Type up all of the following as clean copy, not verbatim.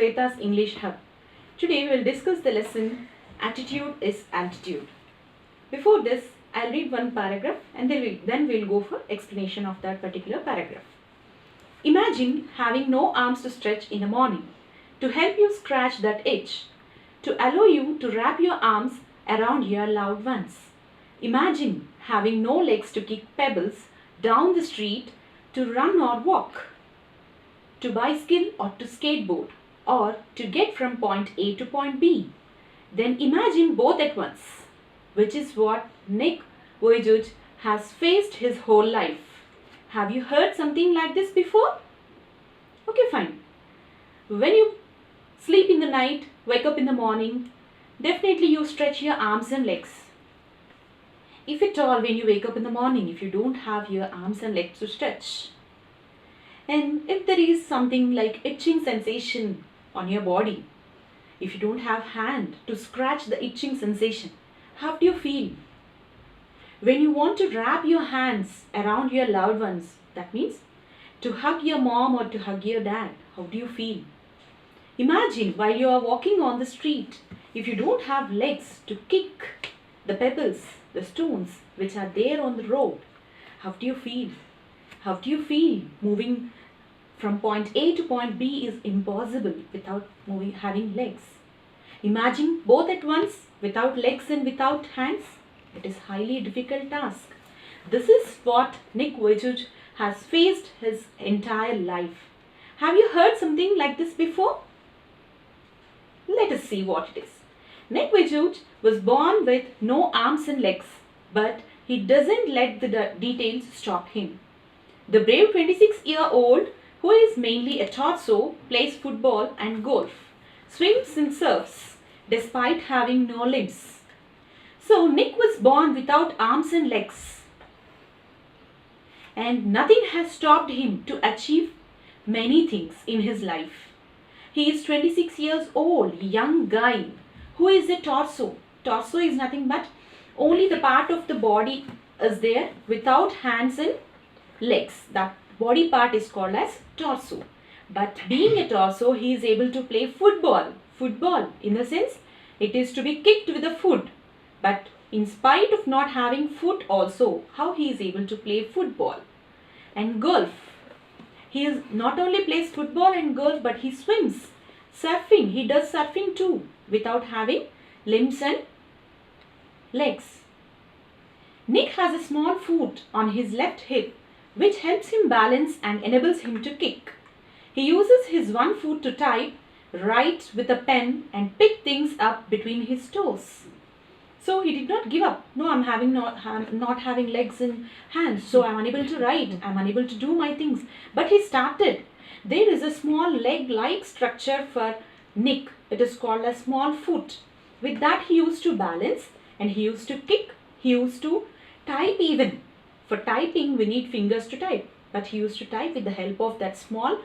SWETHA'S English Hub. Today we'll discuss the lesson Attitude is Altitude. Before this, I'll read one paragraph and then we'll go for explanation of that particular paragraph. Imagine having no arms to stretch in the morning, to help you scratch that itch, to allow you to wrap your arms around your loved ones. Imagine having no legs to kick pebbles down the street, to run or walk, to bicycle or to skateboard, or to get from point A to point B. Then imagine both at once, which is what Nick Vujicic has faced his whole life. Have you heard something like this before? Okay, fine. When you sleep in the night, wake up in the morning, definitely you stretch your arms and legs. If at all when you wake up in the morning, if you don't have your arms and legs to stretch, and if there is something like itching sensation on your body, if you don't have hand to scratch the itching sensation, how do you feel? When you want to wrap your hands around your loved ones, that means to hug your mom or to hug your dad, how do you feel? Imagine while you are walking on the street, if you don't have legs to kick the pebbles, the stones which are there on the road, how do you feel? How do you feel? Moving from point A to point B is impossible without having legs. Imagine both at once, without legs and without hands. It is highly difficult task. This is what Nick Vujicic has faced his entire life. Have you heard something like this before? Let us see what it is. Nick Vujicic was born with no arms and legs, but he doesn't let the details stop him. The brave 26-year-old, who is mainly a torso, plays football and golf, swims and surfs, despite having no limbs. So Nick was born without arms and legs, and nothing has stopped him to achieve many things in his life. He is 26 years old, young guy, who is a torso. Torso is nothing but only the part of the body is there without hands and legs. That body part is called as torso. But being a torso, he is able to play football. Football, in the sense, it is to be kicked with a foot. But in spite of not having foot also, how he is able to play football. And golf. He is not only plays football and golf, but he swims. Surfing, he does surfing too, without having limbs and legs. Nick has a small foot on his left hip, which helps him balance and enables him to kick. He uses his one foot to type, write with a pen and pick things up between his toes. So he did not give up. No, I'm not having legs and hands, so I'm unable to write. I'm unable to do my things. But he started. There is a small leg-like structure for Nick. It is called a small foot. With that he used to balance and he used to kick. He used to type even. For typing we need fingers to type. But he used to type with the help of that small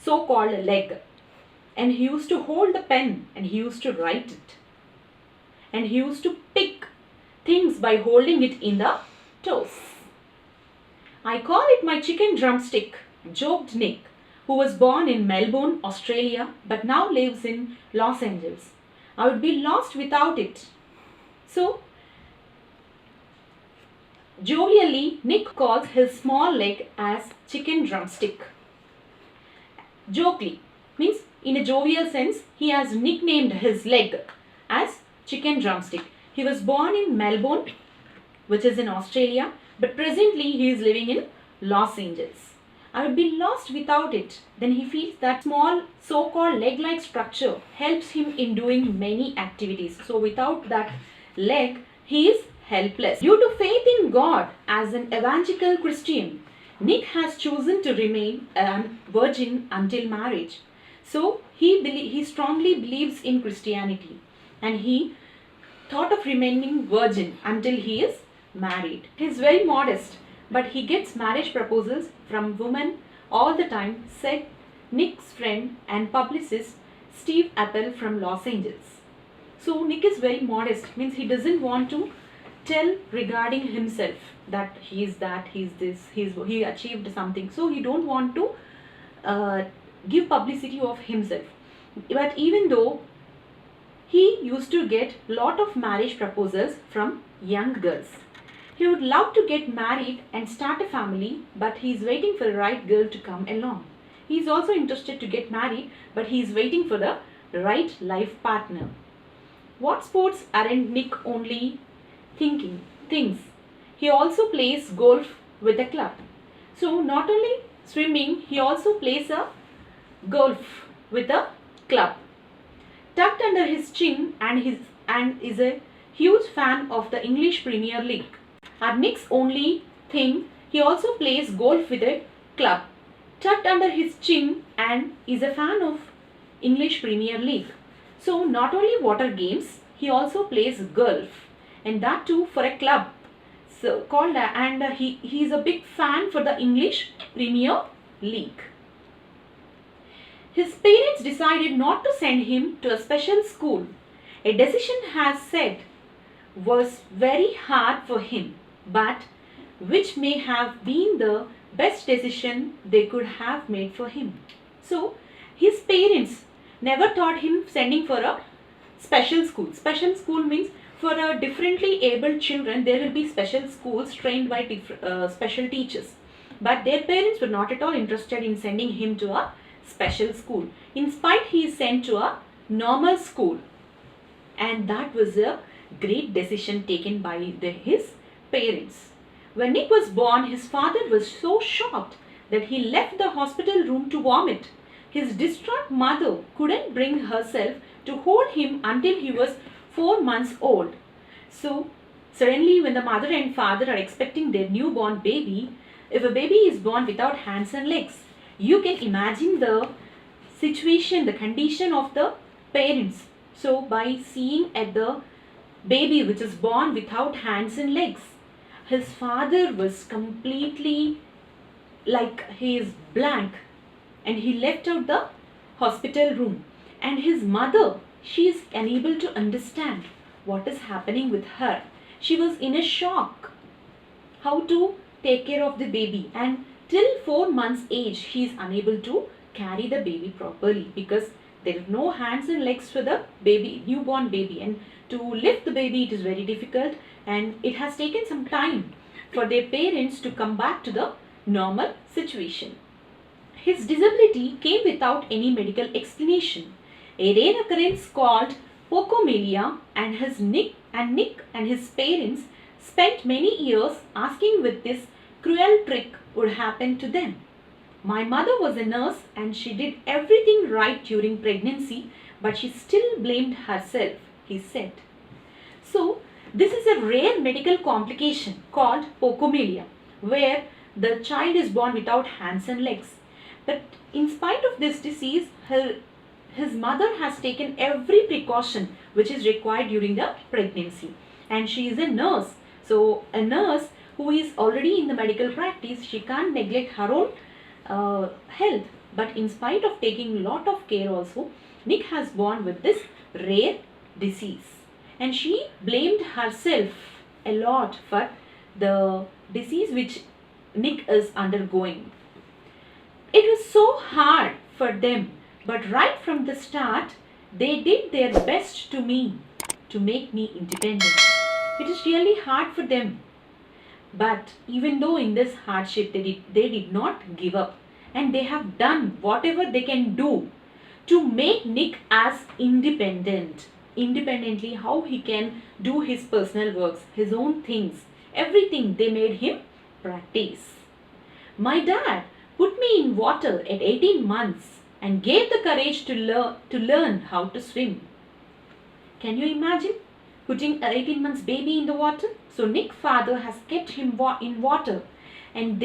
so-called leg. And he used to hold the pen and he used to write it. And he used to pick things by holding it in the toes. I call it my chicken drumstick, joked Nick, who was born in Melbourne, Australia, but now lives in Los Angeles. I would be lost without it. So, jovially, Nick calls his small leg as chicken drumstick. Jokely means in a jovial sense, he has nicknamed his leg as chicken drumstick. He was born in Melbourne, which is in Australia, but presently he is living in Los Angeles. I would be lost without it. Then he feels that small so-called leg-like structure helps him in doing many activities. So without that leg, he is helpless. Due to faith in God as an evangelical Christian, Nick has chosen to remain a virgin until marriage. So he strongly believes in Christianity and he thought of remaining virgin until he is married. He is very modest, but he gets marriage proposals from women all the time, said Nick's friend and publicist Steve Appel from Los Angeles. So Nick is very modest, means he doesn't want to tell regarding himself that he is that, he is this, he achieved something. So he don't want to give publicity of himself. But even though he used to get lot of marriage proposals from young girls. He would love to get married and start a family, but he is waiting for the right girl to come along. He is also interested to get married, but he is waiting for the right life partner. What sports aren't Nick only thinking things? He also plays golf with a club. So not only swimming, he also plays a golf with a club. Tucked under his chin and is a huge fan of the English Premier League. Nick's only thing, he also plays golf with a club. Tucked under his chin and is a fan of English Premier League. So not only water games, he also plays golf, and that too for a club. So called he is a big fan for the English Premier League. His parents decided not to send him to a special school. A decision has said was very hard for him, but which may have been the best decision they could have made for him. So his parents never taught him sending for a special school. Special school means for differently abled children there will be special schools trained by special teachers. But their parents were not at all interested in sending him to a special school. In spite, he is sent to a normal school, and that was a great decision taken by his parents. When Nick was born, his father was so shocked that he left the hospital room to vomit. His distraught mother couldn't bring herself to hold him until he was 4 months old. So suddenly, when the mother and father are expecting their newborn baby, if a baby is born without hands and legs, you can imagine the situation, the condition of the parents. So by seeing at the baby which is born without hands and legs, his father was completely like he is blank, and he left out the hospital room. And his mother, she is unable to understand what is happening with her. She was in a shock how to take care of the baby, and till 4 months age she is unable to carry the baby properly because there are no hands and legs for the baby, newborn baby, and to lift the baby it is very difficult, and it has taken some time for their parents to come back to the normal situation. His disability came without any medical explanation. A rare occurrence called pocomelia, and Nick and his parents spent many years asking if this cruel trick would happen to them. My mother was a nurse and she did everything right during pregnancy, but she still blamed herself, he said. So this is a rare medical complication called pocomelia, where the child is born without hands and legs. But in spite of this disease, his mother has taken every precaution which is required during the pregnancy, and she is a nurse. So a nurse who is already in the medical practice, she can't neglect her own health. But in spite of taking lot of care also, Nick has born with this rare disease, and she blamed herself a lot for the disease which Nick is undergoing. It was so hard for them, but right from the start they did their best to make me independent. It is really hard for them, but even though in this hardship they did not give up, and they have done whatever they can do to make Nick as independently how he can do his personal works, his own things, everything they made him practice. My dad put me in water at 18 months and gave the courage to learn how to swim. Can you imagine putting an 18 months baby in the water? So Nick's father has kept him in water, and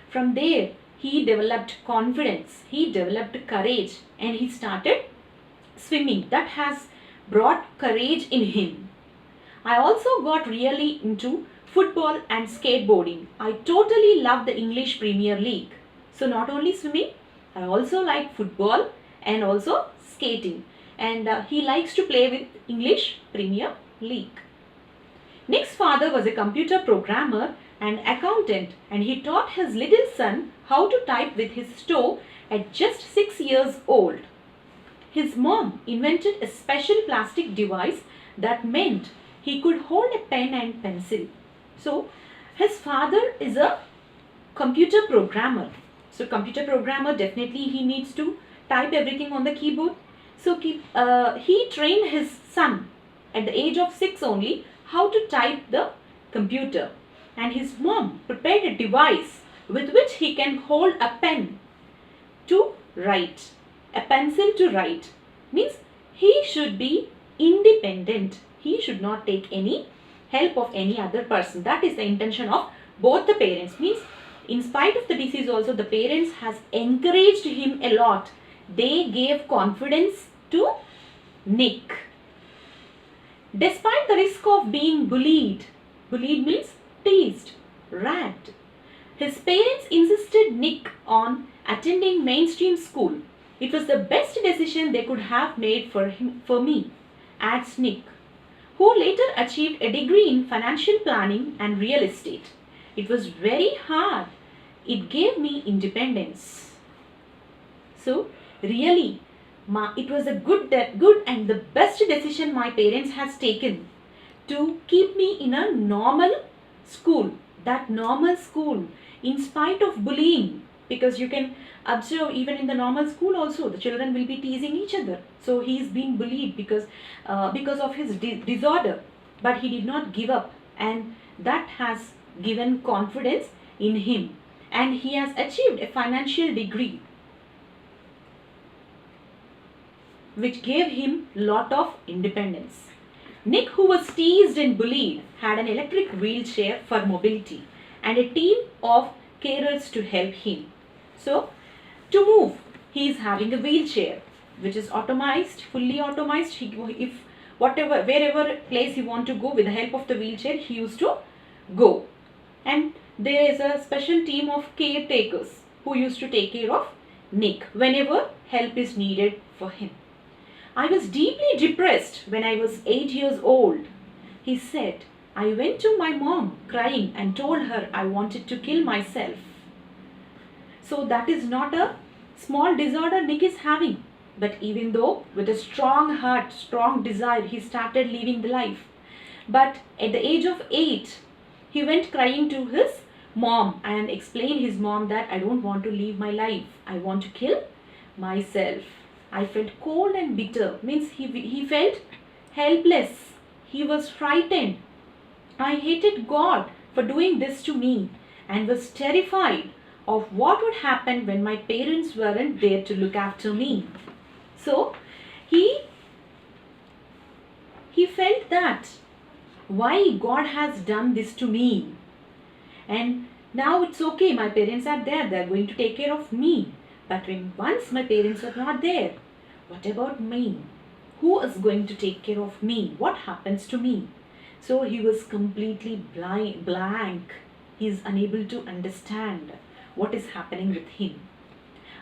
from there he developed confidence, he developed courage, and he started swimming. That has brought courage in him. I also got really into football and skateboarding. I totally love the English Premier League. So not only swimming, I also like football and also skating. And he likes to play with English Premier League. Nick's father was a computer programmer and accountant, and he taught his little son how to type with his toe at just 6 years old. his mom invented a special plastic device that meant he could hold a pen and pencil. So his father is a computer programmer. So computer programmer, definitely he needs to type everything on the keyboard. So he trained his son at the age of 6 only how to type the computer, and his mom prepared a device with which he can hold a pen to write, a pencil to write. Means he should be independent. He should not take any help of any other person. That is the intention of both the parents. Means in spite of the disease also, the parents has encouraged him a lot. They gave confidence to Nick. Despite the risk of being bullied means teased, ragged, his parents insisted Nick on attending mainstream school. It was the best decision they could have made for me, adds Nick, who later achieved a degree in financial planning and real estate. It was very hard. It gave me independence. So really, it was a good and the best decision my parents has taken to keep me in a normal school. That normal school, in spite of bullying, because you can observe even in the normal school also the children will be teasing each other. So he is being bullied because of his disorder, but he did not give up, and that has given confidence in him, and he has achieved a financial degree which gave him lot of independence. Nick, who was teased and bullied, had an electric wheelchair for mobility and a team of carers to help him. So to move, he is having a wheelchair which is automized, fully automized. Wherever place he want to go, with the help of the wheelchair he used to go. And there is a special team of caretakers who used to take care of Nick whenever help is needed for him. I was deeply depressed when I was 8 years old. He said, I went to my mom crying and told her I wanted to kill myself. So that is not a small disorder Nick is having. But even though with a strong heart, strong desire, he started living the life. But at the age of 8, he went crying to his mom and explained his mom that I don't want to live my life. I want to kill myself. I felt cold and bitter. Means he felt helpless. He was frightened. I hated God for doing this to me and was terrified of what would happen when my parents weren't there to look after me. So he felt that why God has done this to me, and now it's okay, my parents are there, they're going to take care of me. But when once my parents are not there, what about me? Who is going to take care of me? What happens to me? So he was completely blank. He is unable to understand what is happening with him.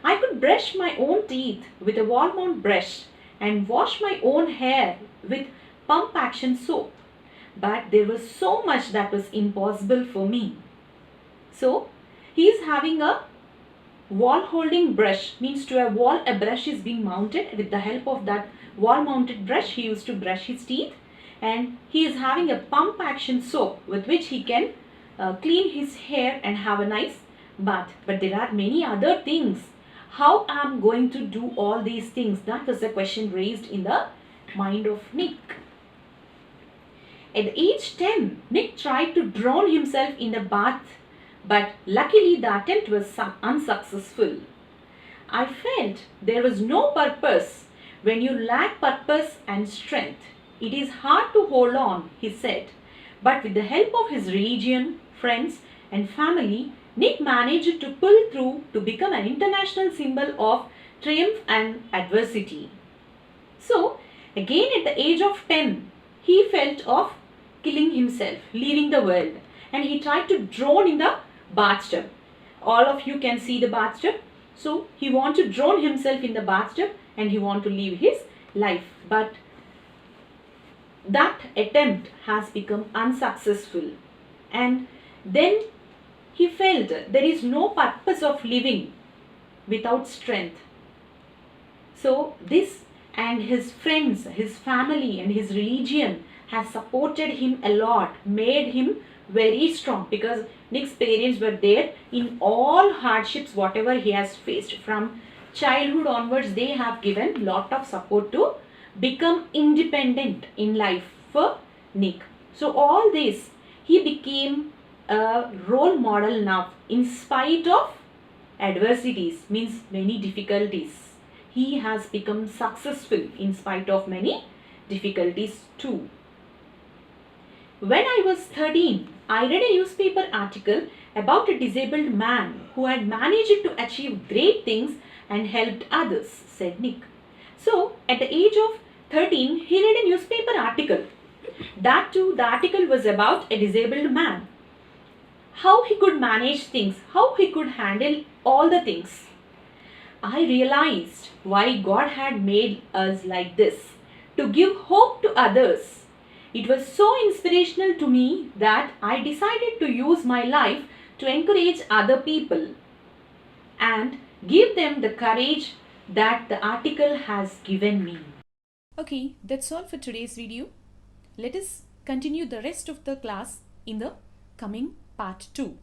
I could brush my own teeth with a wall mount brush and wash my own hair with pump action soap. But there was so much that was impossible for me. So he is having a wall holding brush, means to a wall a brush is being mounted. With the help of that wall mounted brush he used to brush his teeth, and he is having a pump action soap with which he can clean his hair and have a nice bath. But there are many other things. How I am going to do all these things? That was the question raised in the mind of Nick. At age 10, Nick tried to drown himself in the bath, but luckily the attempt was unsuccessful. I felt there was no purpose. When you lack purpose and strength, it is hard to hold on, he said. But with the help of his religion, friends and family, Nick managed to pull through to become an international symbol of triumph and adversity. So, again at the age of 10, he felt of killing himself, leaving the world, and he tried to drown in the bathtub. All of you can see the bathtub. So he wanted to drown himself in the bathtub and he wanted to live his life. But that attempt has become unsuccessful, and then he felt there is no purpose of living without strength. So this and his friends, his family and his religion has supported him a lot, made him very strong, because Nick's parents were there in all hardships whatever he has faced. From childhood onwards they have given lot of support to become independent in life for Nick. So all this, he became a role model now in spite of adversities, means many difficulties. He has become successful in spite of many difficulties too. When I was 13, I read a newspaper article about a disabled man who had managed to achieve great things and helped others, said Nick. So, at the age of 13, he read a newspaper article. That too, the article was about a disabled man. How he could manage things, how he could handle all the things. I realized why God had made us like this, to give hope to others. It was so inspirational to me that I decided to use my life to encourage other people and give them the courage that the article has given me. Okay, that's all for today's video. Let us continue the rest of the class in the coming part 2.